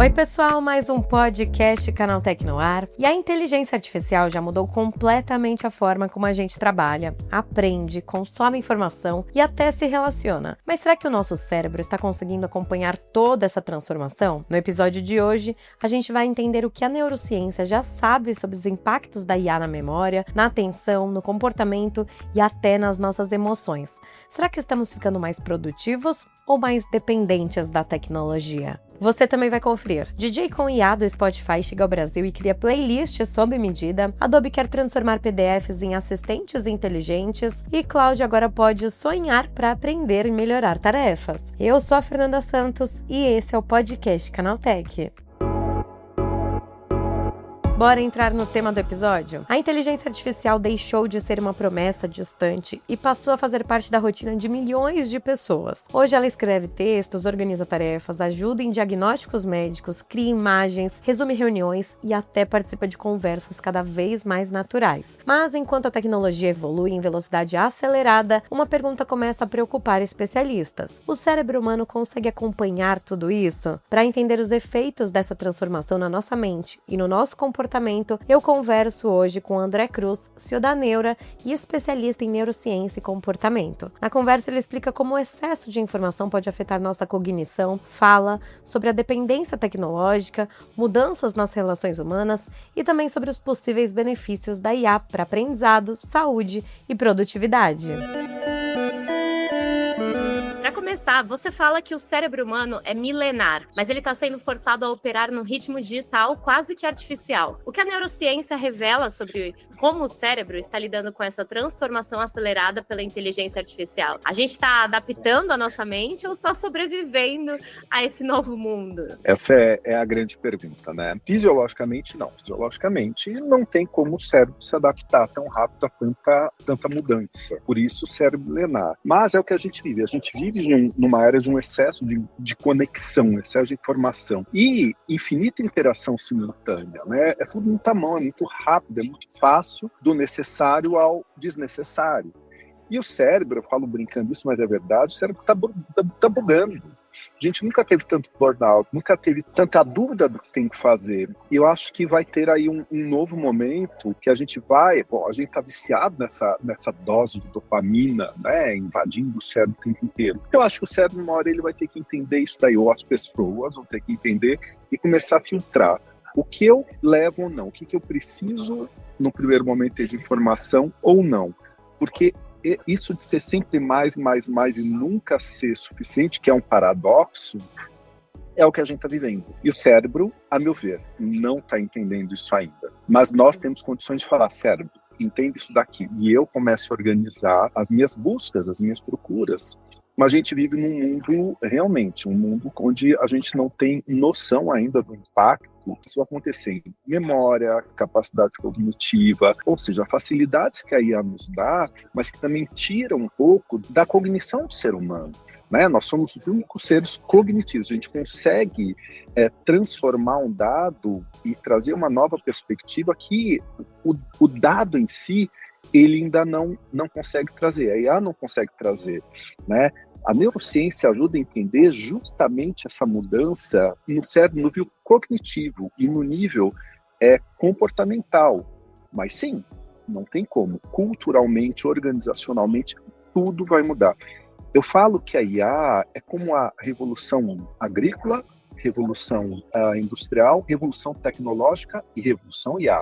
Oi pessoal, mais um podcast Canaltech no ar. E a inteligência artificial já mudou completamente a forma como a gente trabalha, aprende, consome informação e até se relaciona. Mas será que o nosso cérebro está conseguindo acompanhar toda essa transformação? No episódio de hoje, a gente vai entender o que a neurociência já sabe sobre os impactos da IA na memória, na atenção, no comportamento e até nas nossas emoções. Será que estamos ficando mais produtivos ou mais dependentes da tecnologia? Você também vai conferir. DJ com IA do Spotify chega ao Brasil e cria playlists sob medida. Adobe quer transformar PDFs em assistentes inteligentes. E Cláudia agora pode sonhar para aprender e melhorar tarefas. Eu sou a Fernanda Santos e esse é o podcast Canaltech. Bora entrar no tema do episódio? A inteligência artificial deixou de ser uma promessa distante e passou a fazer parte da rotina de milhões de pessoas. Hoje ela escreve textos, organiza tarefas, ajuda em diagnósticos médicos, cria imagens, resume reuniões e até participa de conversas cada vez mais naturais. Mas enquanto a tecnologia evolui em velocidade acelerada, uma pergunta começa a preocupar especialistas. O cérebro humano consegue acompanhar tudo isso? Para entender os efeitos dessa transformação na nossa mente e no nosso comportamento, eu converso hoje com André Cruz, CEO da Neura e especialista em neurociência e comportamento. Na conversa ele explica como o excesso de informação pode afetar nossa cognição, fala sobre a dependência tecnológica, mudanças nas relações humanas e também sobre os possíveis benefícios da IA para aprendizado, saúde e produtividade. Para começar, você fala que o cérebro humano é milenar, mas ele está sendo forçado a operar num ritmo digital quase que artificial. O que a neurociência revela sobre como o cérebro está lidando com essa transformação acelerada pela inteligência artificial? A gente está adaptando a nossa mente ou só sobrevivendo a esse novo mundo? Essa é a grande pergunta, né? Fisiologicamente, não. Fisiologicamente, não tem como o cérebro se adaptar tão rápido a tanta mudança. Por isso, o cérebro milenar. Mas é o que a gente vive. A gente vive numa era de um excesso de conexão, excesso de informação e infinita interação simultânea, né? É tudo muito à mão, é muito rápido, é muito fácil do necessário ao desnecessário. E o cérebro, eu falo brincando isso, mas é verdade, o cérebro tá bugando. A gente nunca teve tanto burnout, nunca teve tanta dúvida do que tem que fazer. E eu acho que vai ter aí um novo momento que a gente está viciado nessa dose de dopamina, né, invadindo o cérebro o tempo inteiro. Eu acho que o cérebro, uma hora, ele vai ter que entender isso daí, ou as pessoas vão ter que entender e começar a filtrar o que eu levo ou não, o que eu preciso no primeiro momento de informação ou não. Porque isso de ser sempre mais e nunca ser suficiente, que é um paradoxo, é o que a gente está vivendo. E o cérebro, a meu ver, não está entendendo isso ainda. Mas nós temos condições de falar, cérebro, entende isso daqui. E eu começo a organizar as minhas buscas, as minhas procuras. Mas a gente vive num mundo, realmente, um mundo onde a gente não tem noção ainda do impacto que isso vai acontecer em memória, capacidade cognitiva, ou seja, facilidades que a IA nos dá, mas que também tiram um pouco da cognição do ser humano. Né? Nós somos os únicos seres cognitivos, a gente consegue transformar um dado e trazer uma nova perspectiva que o dado em si, ele ainda não consegue trazer, a IA não consegue trazer, né? A neurociência ajuda a entender justamente essa mudança no cérebro, no nível cognitivo e no nível comportamental. Mas sim, não tem como. Culturalmente, organizacionalmente, tudo vai mudar. Eu falo que a IA é como a revolução agrícola, revolução industrial, revolução tecnológica e revolução IA.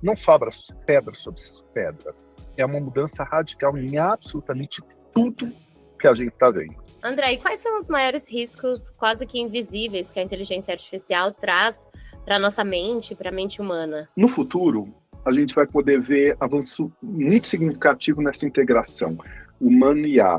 Não sobra pedra sobre pedra. É uma mudança radical em absolutamente tudo que a gente está vendo. André, e quais são os maiores riscos quase que invisíveis que a inteligência artificial traz para a nossa mente, para a mente humana? No futuro, a gente vai poder ver avanço muito significativo nessa integração humano e IA.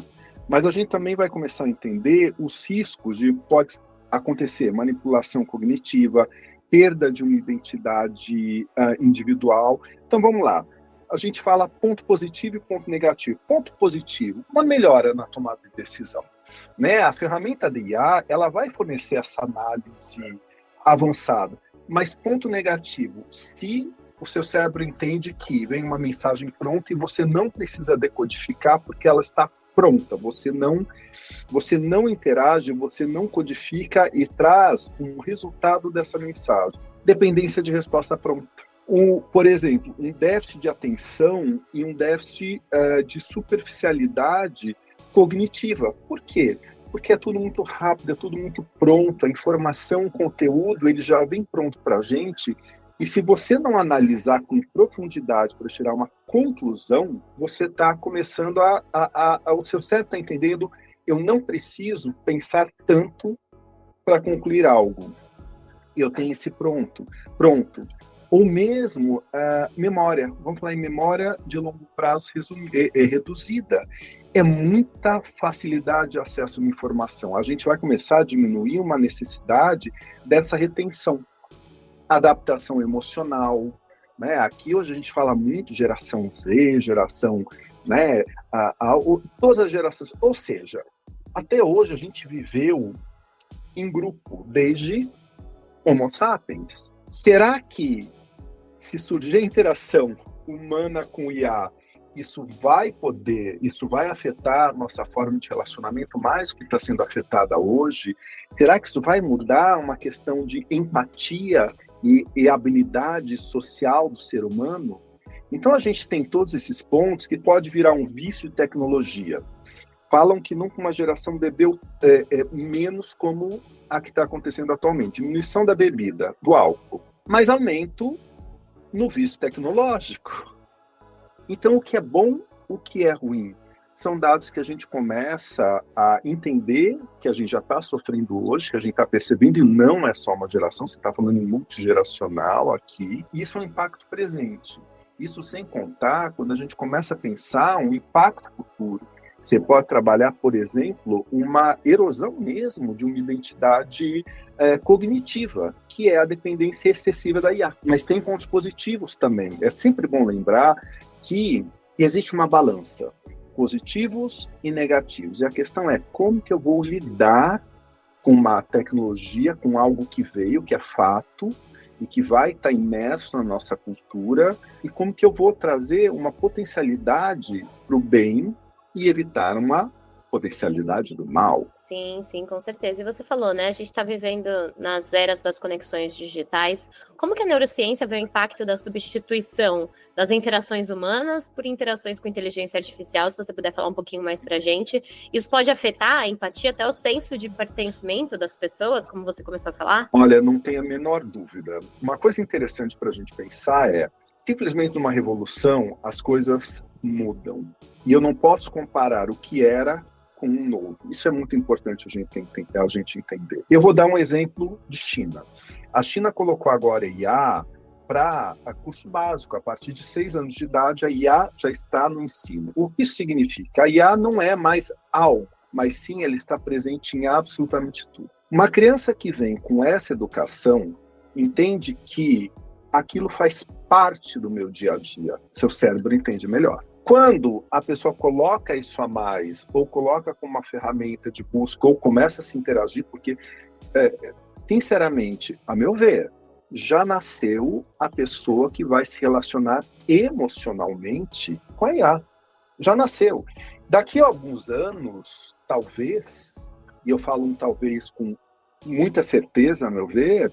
Mas a gente também vai começar a entender os riscos de pode acontecer manipulação cognitiva, perda de uma identidade individual. Então vamos lá. A gente fala ponto positivo e ponto negativo. Ponto positivo, uma melhora na tomada de decisão. Né? A ferramenta de IA, ela vai fornecer essa análise avançada. Mas ponto negativo, se o seu cérebro entende que vem uma mensagem pronta e você não precisa decodificar porque ela está pronta, você não interage, você não codifica e traz um resultado dessa mensagem. Dependência de resposta pronta. Por exemplo, um déficit de atenção e um déficit de superficialidade cognitiva. Por quê? Porque é tudo muito rápido, é tudo muito pronto, a informação, o conteúdo, ele já vem pronto para a gente, e se você não analisar com profundidade para tirar uma conclusão, você está começando o seu cérebro está entendendo, eu não preciso pensar tanto para concluir algo. Eu tenho esse pronto. Ou mesmo memória. Vamos falar em memória de longo prazo reduzida. É muita facilidade de acesso a uma informação. A gente vai começar a diminuir uma necessidade dessa retenção. Adaptação emocional, né? Aqui hoje a gente fala muito de geração Z, geração, né? Todas as gerações. Ou seja, até hoje a gente viveu em grupo, desde Homo sapiens. Será que, se surgir a interação humana com o IA, isso vai afetar nossa forma de relacionamento mais do que está sendo afetada hoje? Será que isso vai mudar uma questão de empatia e habilidade social do ser humano? Então a gente tem todos esses pontos que pode virar um vício de tecnologia. Falam que nunca uma geração bebeu menos como a que está acontecendo atualmente. Diminuição da bebida, do álcool, mas aumento no vício tecnológico. Então, o que é bom, o que é ruim? São dados que a gente começa a entender que a gente já está sofrendo hoje, que a gente está percebendo, e não é só uma geração, você está falando em multigeracional aqui, e isso é um impacto presente. Isso sem contar quando a gente começa a pensar um impacto futuro. Você pode trabalhar, por exemplo, uma erosão mesmo de uma identidade cognitiva, que é a dependência excessiva da IA. Mas tem pontos positivos também. É sempre bom lembrar que existe uma balança, positivos e negativos. E a questão é como que eu vou lidar com uma tecnologia, com algo que veio, que é fato, e que vai estar imerso na nossa cultura, e como que eu vou trazer uma potencialidade para o bem e evitar uma potencialidade do mal. Sim, com certeza. E você falou, né? A gente está vivendo nas eras das conexões digitais. Como que a neurociência vê o impacto da substituição das interações humanas por interações com inteligência artificial? Se você puder falar um pouquinho mais para a gente. Isso pode afetar a empatia, até o senso de pertencimento das pessoas, como você começou a falar? Olha, não tenho a menor dúvida. Uma coisa interessante para a gente pensar é, simplesmente numa revolução, as coisas mudam. E eu não posso comparar o que era com um novo. Isso é muito importante a gente entender. Eu vou dar um exemplo de China. A China colocou agora IA para curso básico. A partir de 6 anos de idade, a IA já está no ensino. O que isso significa? A IA não é mais algo, mas sim ela está presente em absolutamente tudo. Uma criança que vem com essa educação entende que aquilo faz parte do meu dia a dia. Seu cérebro entende melhor. Quando a pessoa coloca isso a mais, ou coloca como uma ferramenta de busca, ou começa a se interagir, porque, sinceramente, a meu ver, já nasceu a pessoa que vai se relacionar emocionalmente com a IA. Já nasceu. Daqui a alguns anos, talvez, e eu falo um talvez com muita certeza, a meu ver,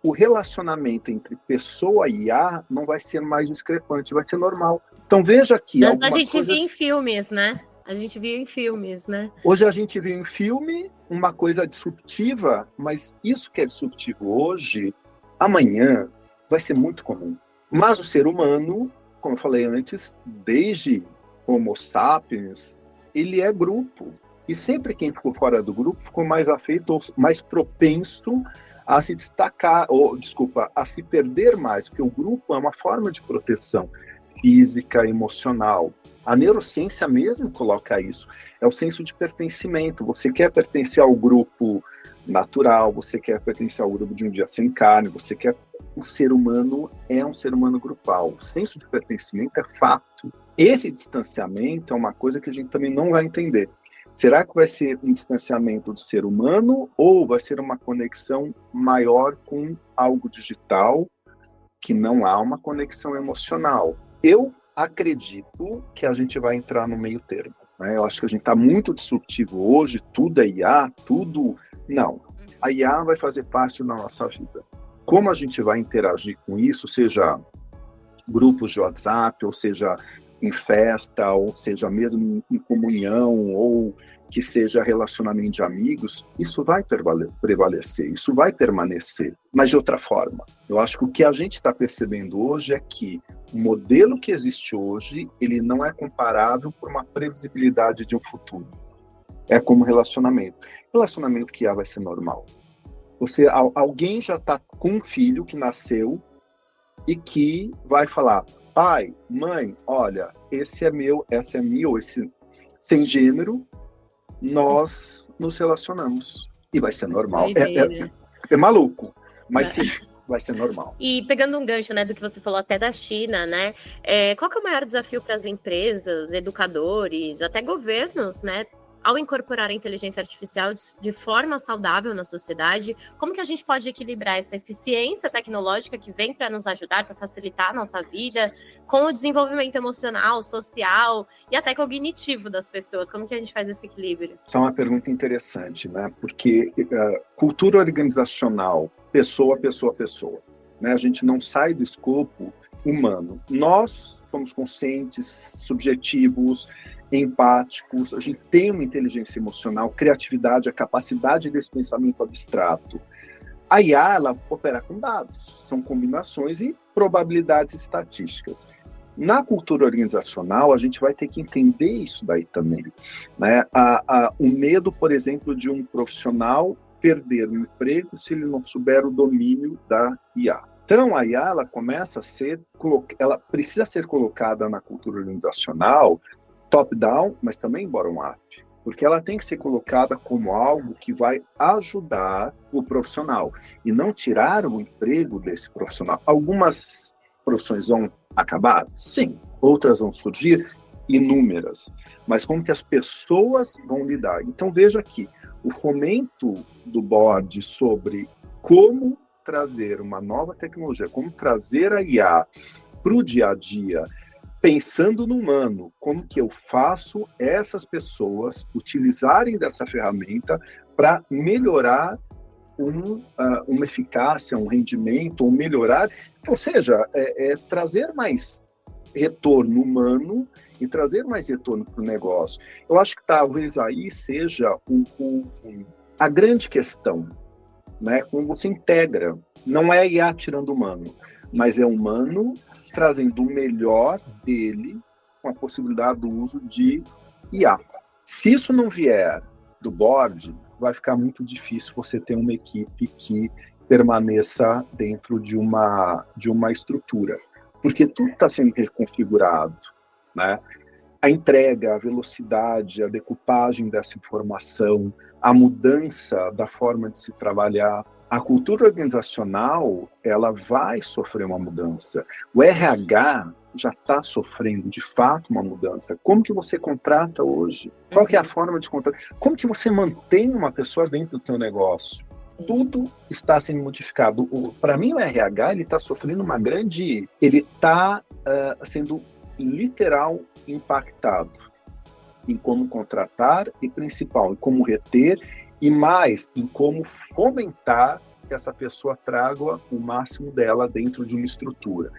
o relacionamento entre pessoa e IA não vai ser mais discrepante, vai ser normal. Então veja aqui Antes algumas a gente coisas... via em filmes, né? A gente viu em filmes, né? Hoje a gente vê em filme uma coisa disruptiva, mas isso que é disruptivo hoje, amanhã vai ser muito comum. Mas o ser humano, como eu falei antes, desde Homo sapiens, ele é grupo. E sempre quem ficou fora do grupo ficou mais afeito ou mais propenso a se destacar, a se perder mais, porque o grupo é uma forma de proteção física, emocional. A neurociência mesmo coloca isso. É o senso de pertencimento. Você quer pertencer ao grupo natural, você quer pertencer ao grupo de um dia sem carne, você quer... O ser humano é um ser humano grupal. O senso de pertencimento é fato. Esse distanciamento é uma coisa que a gente também não vai entender. Será que vai ser um distanciamento do ser humano ou vai ser uma conexão maior com algo digital que não há uma conexão emocional? Eu acredito que a gente vai entrar no meio termo. né? Eu acho que a gente está muito disruptivo hoje, tudo é IA, tudo... Não, a IA vai fazer parte da nossa vida. Como a gente vai interagir com isso, seja grupos de WhatsApp, ou seja em festa, ou seja mesmo em comunhão, ou que seja relacionamento de amigos, isso vai prevalecer, isso vai permanecer, mas de outra forma. Eu acho que o que a gente está percebendo hoje é que o modelo que existe hoje, ele não é comparável por uma previsibilidade de um futuro. É como relacionamento. Relacionamento que vai ser normal. Alguém já está com um filho que nasceu e que vai falar, pai, mãe, olha, esse é meu, essa é minha, ou esse sem gênero, nós nos relacionamos. E vai ser normal. É maluco, mas sim, vai ser normal. E pegando um gancho, né, do que você falou até da China, né, qual que é o maior desafio para as empresas, educadores, até governos, né, ao incorporar a inteligência artificial de forma saudável na sociedade? Como que a gente pode equilibrar essa eficiência tecnológica que vem para nos ajudar, para facilitar a nossa vida, com o desenvolvimento emocional, social e até cognitivo das pessoas? Como que a gente faz esse equilíbrio? Essa é uma pergunta interessante, né? Porque cultura organizacional, pessoa, né? A gente não sai do escopo humano. Nós somos conscientes, subjetivos, empáticos, a gente tem uma inteligência emocional, criatividade, a capacidade desse pensamento abstrato. A IA, ela opera com dados, são combinações e probabilidades estatísticas. Na cultura organizacional, a gente vai ter que entender isso daí também, né? O medo, por exemplo, de um profissional perder o emprego se ele não souber o domínio da IA. Então, a IA, ela precisa ser colocada na cultura organizacional top-down, mas também bottom-up, porque ela tem que ser colocada como algo que vai ajudar o profissional e não tirar o emprego desse profissional. Algumas profissões vão acabar? Sim. Outras vão surgir? Inúmeras. Mas como que as pessoas vão lidar? Então, veja aqui, o fomento do board sobre como trazer uma nova tecnologia, como trazer a IA para o dia a dia, pensando no humano, como que eu faço essas pessoas utilizarem dessa ferramenta para melhorar uma eficácia, um rendimento, ou melhorar, ou seja, trazer mais retorno humano e trazer mais retorno para o negócio. Eu acho que talvez aí seja a grande questão, né? Como você integra, não é IA tirando o humano, mas é humano trazendo o melhor dele com a possibilidade do uso de IA. Se isso não vier do board, vai ficar muito difícil você ter uma equipe que permaneça dentro de uma estrutura, porque tudo está sendo reconfigurado, né? A entrega, a velocidade, a decupagem dessa informação, a mudança da forma de se trabalhar. A cultura organizacional, ela vai sofrer uma mudança. O RH já está sofrendo, de fato, uma mudança. Como que você contrata hoje? Qual que é a forma de contratar? Como que você mantém uma pessoa dentro do seu negócio? Tudo está sendo modificado. Para mim, o RH, ele está sofrendo uma grande... Ele está sendo literal impactado em como contratar e, principal, em como reter e mais em como fomentar que essa pessoa traga o máximo dela dentro de uma estrutura.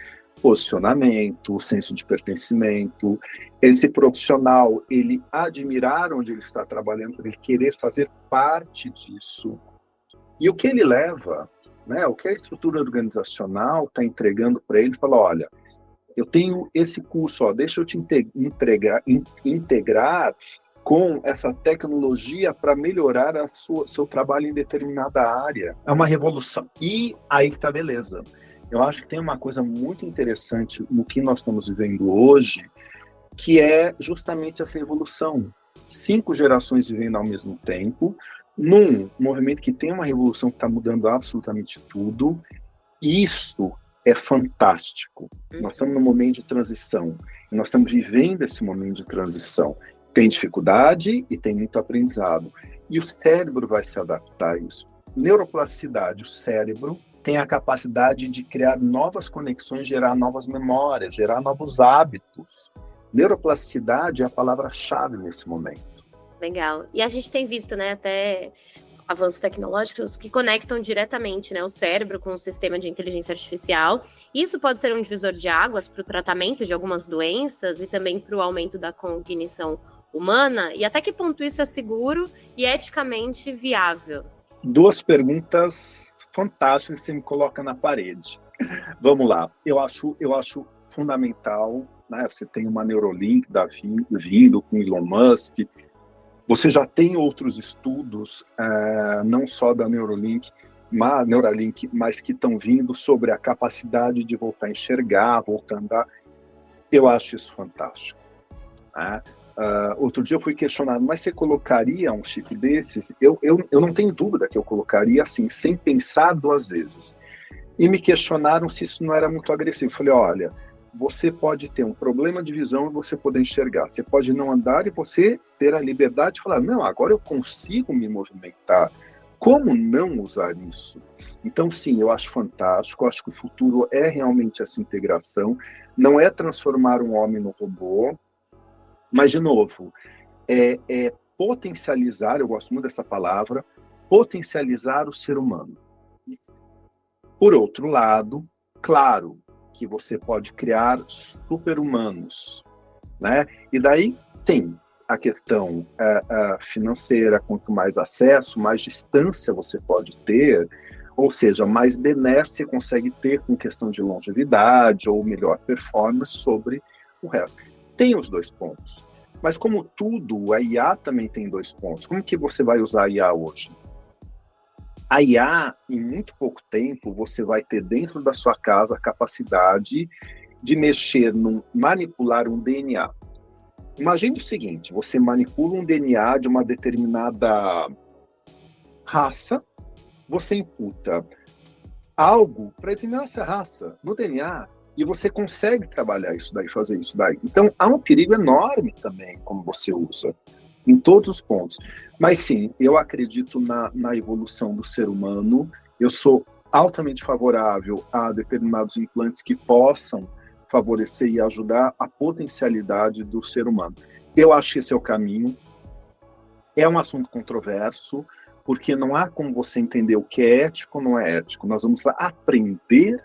Posicionamento, senso de pertencimento, esse profissional, ele admirar onde ele está trabalhando, ele querer fazer parte disso. E o que ele leva, né, o que a estrutura organizacional está entregando para ele, fala, olha, eu tenho esse curso, ó, deixa eu te integrar com essa tecnologia para melhorar seu trabalho em determinada área. É uma revolução. E aí que tá beleza. Eu acho que tem uma coisa muito interessante no que nós estamos vivendo hoje, que é justamente essa revolução. 5 gerações vivendo ao mesmo tempo, num movimento que tem uma revolução que está mudando absolutamente tudo. Isso é fantástico. Nós estamos num momento de transição. E nós estamos vivendo esse momento de transição. Tem dificuldade e tem muito aprendizado. E o cérebro vai se adaptar a isso. Neuroplasticidade, o cérebro tem a capacidade de criar novas conexões, gerar novas memórias, gerar novos hábitos. Neuroplasticidade é a palavra-chave nesse momento. Legal. E a gente tem visto, né, até avanços tecnológicos que conectam diretamente, né, o cérebro com o sistema de inteligência artificial. Isso pode ser um divisor de águas para o tratamento de algumas doenças e também para o aumento da cognição humana. E até que ponto isso é seguro e eticamente viável? 2 perguntas fantásticas que você me coloca na parede. Vamos lá. Eu acho fundamental, né? Você tem uma Neuralink vindo com Elon Musk. Você já tem outros estudos, não só da Neuralink, mas que estão vindo sobre a capacidade de voltar a enxergar, voltar a andar. Eu acho isso fantástico. Né? Outro dia eu fui questionado, mas você colocaria um chip desses? Eu não tenho dúvida que eu colocaria assim, sem pensar 2 vezes. E me questionaram se isso não era muito agressivo. Eu falei, olha, você pode ter um problema de visão e você poder enxergar. Você pode não andar e você ter a liberdade de falar, não, agora eu consigo me movimentar. Como não usar isso? Então, sim, eu acho fantástico. Eu acho que o futuro é realmente essa integração. Não é transformar um homem no robô, mas, de novo, é potencializar, eu gosto muito dessa palavra, potencializar o ser humano. Por outro lado, claro, que você pode criar super-humanos, né? E daí tem a questão financeira, quanto mais acesso, mais distância você pode ter, ou seja, mais benéfico você consegue ter com questão de longevidade ou melhor performance sobre o resto. Tem os 2 pontos, mas como tudo, a IA também tem 2 pontos. Como que você vai usar a IA hoje? A IA, em muito pouco tempo, você vai ter dentro da sua casa a capacidade de manipular um DNA. Imagine o seguinte, você manipula um DNA de uma determinada raça, você imputa algo para determinar essa raça no DNA e você consegue trabalhar isso daí, fazer isso daí. Então, há um perigo enorme também como você usa, em todos os pontos. Mas sim, eu acredito na evolução do ser humano, eu sou altamente favorável a determinados implantes que possam favorecer e ajudar a potencialidade do ser humano. Eu acho que esse é o caminho. É um assunto controverso, porque não há como você entender o que é ético ou não é ético. Nós vamos aprender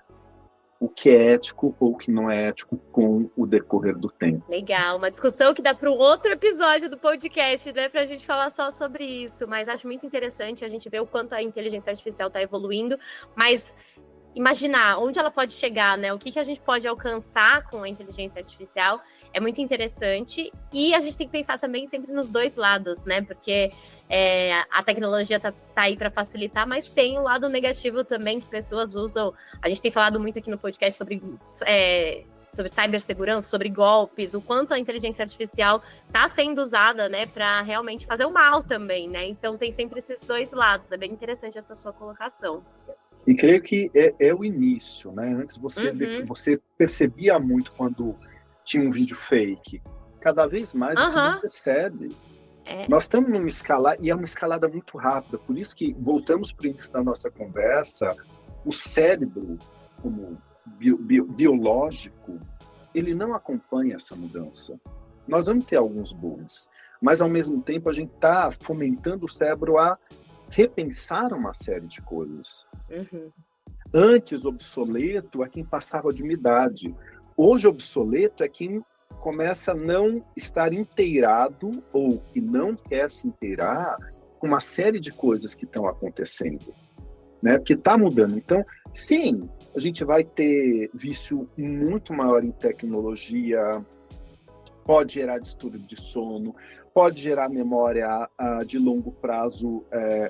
o que é ético ou o que não é ético com o decorrer do tempo. Legal, uma discussão que dá para um outro episódio do podcast, né, para a gente falar só sobre isso, mas acho muito interessante a gente ver o quanto a inteligência artificial está evoluindo, mas imaginar onde ela pode chegar, né, o que a gente pode alcançar com a inteligência artificial é muito interessante e a gente tem que pensar também sempre nos 2 lados, né, porque a tecnologia tá aí para facilitar, mas tem o lado negativo também que pessoas usam. A gente tem falado muito aqui no podcast sobre cibersegurança, sobre golpes, o quanto a inteligência artificial está sendo usada, né, para realmente fazer o mal também, né? Então tem sempre esses 2 lados. É bem interessante essa sua colocação. E creio que é o início, né? Antes você percebia muito quando tinha um vídeo fake. Cada vez mais você não percebe. Nós estamos numa escalada, e é uma escalada muito rápida, por isso que, voltamos para o início da nossa conversa, o cérebro, como biológico, ele não acompanha essa mudança. Nós vamos ter alguns booms, mas, ao mesmo tempo, a gente está fomentando o cérebro a repensar uma série de coisas. Antes, obsoleto é quem passava de uma idade. Hoje, obsoleto é quem começa a não estar inteirado ou que não quer se inteirar com uma série de coisas que estão acontecendo, né? Porque está mudando. Então, sim, a gente vai ter vício muito maior em tecnologia, pode gerar distúrbio de sono, pode gerar memória de longo prazo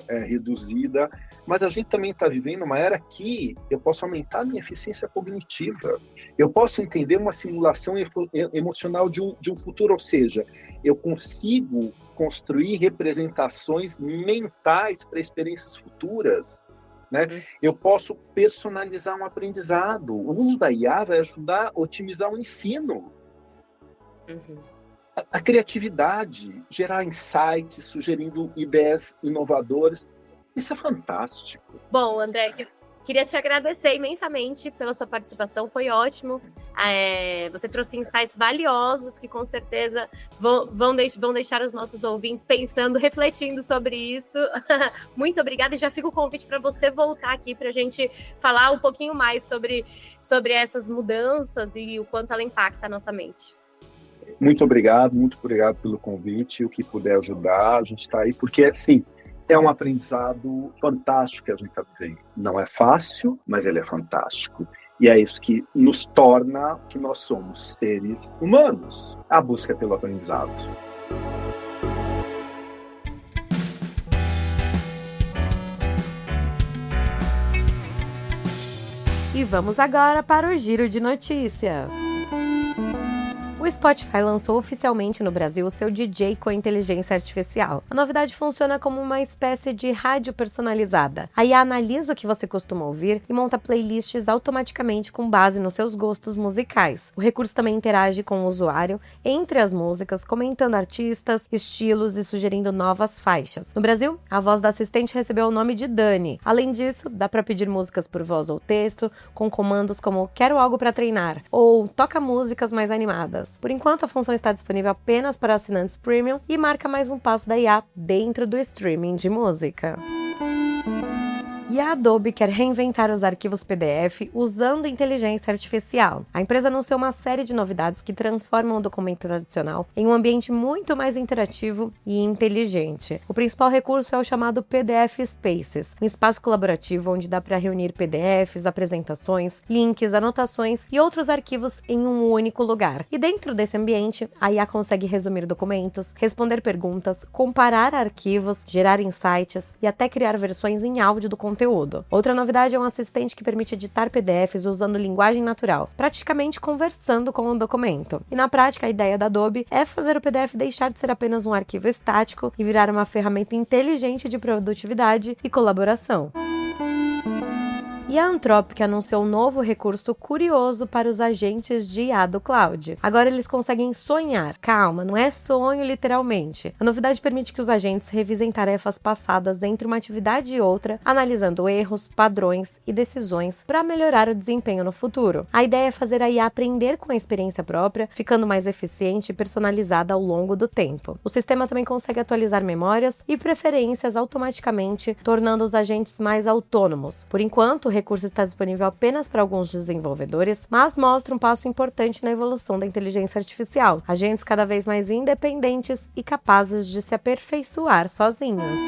reduzida, mas a gente também está vivendo uma era que eu posso aumentar a minha eficiência cognitiva, eu posso entender uma simulação emocional de um futuro, ou seja, eu consigo construir representações mentais para experiências futuras, né? Eu posso personalizar um aprendizado, o uso da IA vai ajudar a otimizar o ensino. A criatividade, gerar insights, sugerindo ideias inovadoras, isso é fantástico. Bom, André, Queria te agradecer imensamente pela sua participação, foi ótimo. Você trouxe insights valiosos que com certeza vão deixar os nossos ouvintes pensando, refletindo sobre isso. Muito obrigada, e já fica o convite para você voltar aqui para a gente falar um pouquinho mais sobre essas mudanças e o quanto ela impacta a nossa mente. Muito obrigado pelo convite. O que puder ajudar, a gente está aí, porque, assim, é um aprendizado fantástico que a gente está vivendo. Não é fácil, mas ele é fantástico. E é isso que nos torna o que nós somos, seres humanos. A busca pelo aprendizado. E vamos agora para o Giro de Notícias. O Spotify lançou oficialmente no Brasil o seu DJ com inteligência artificial. A novidade funciona como uma espécie de rádio personalizada. A IA analisa o que você costuma ouvir e monta playlists automaticamente com base nos seus gostos musicais. O recurso também interage com o usuário entre as músicas, comentando artistas, estilos e sugerindo novas faixas. No Brasil, a voz da assistente recebeu o nome de Dani. Além disso, dá para pedir músicas por voz ou texto, com comandos como "quero algo para treinar" ou "toca músicas mais animadas". Por enquanto, a função está disponível apenas para assinantes premium e marca mais um passo da IA dentro do streaming de música. E a Adobe quer reinventar os arquivos PDF usando inteligência artificial. A empresa anunciou uma série de novidades que transformam o documento tradicional em um ambiente muito mais interativo e inteligente. O principal recurso é o chamado PDF Spaces, um espaço colaborativo onde dá para reunir PDFs, apresentações, links, anotações e outros arquivos em um único lugar. E dentro desse ambiente, a IA consegue resumir documentos, responder perguntas, comparar arquivos, gerar insights e até criar versões em áudio do conteúdo. Outra novidade é um assistente que permite editar PDFs usando linguagem natural, praticamente conversando com o documento. E na prática, a ideia da Adobe é fazer o PDF deixar de ser apenas um arquivo estático e virar uma ferramenta inteligente de produtividade e colaboração. E a Anthropic anunciou um novo recurso curioso para os agentes de IA do cloud. Agora eles conseguem sonhar. Calma, não é sonho literalmente. A novidade permite que os agentes revisem tarefas passadas entre uma atividade e outra, analisando erros, padrões e decisões para melhorar o desempenho no futuro. A ideia é fazer a IA aprender com a experiência própria, ficando mais eficiente e personalizada ao longo do tempo. O sistema também consegue atualizar memórias e preferências automaticamente, tornando os agentes mais autônomos. Por enquanto, o recurso está disponível apenas para alguns desenvolvedores, mas mostra um passo importante na evolução da inteligência artificial. Agentes cada vez mais independentes e capazes de se aperfeiçoar sozinhos.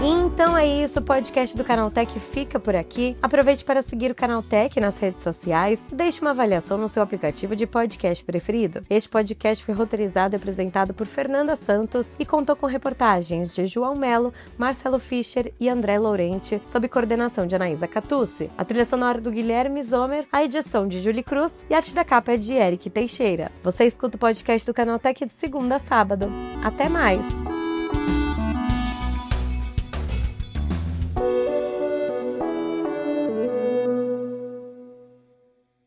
Então é isso, o podcast do Canaltech fica por aqui. Aproveite para seguir o Canaltech nas redes sociais e deixe uma avaliação no seu aplicativo de podcast preferido. Este podcast foi roteirizado e apresentado por Fernanda Santos e contou com reportagens de João Melo, Marcelo Fischer e André Laurenti, sob coordenação de Anaísa Catucci. A trilha sonora do Guilherme Zomer, a edição de Julie Cruz e a arte da capa é de Eric Teixeira. Você escuta o podcast do Canaltech de segunda a sábado. Até mais!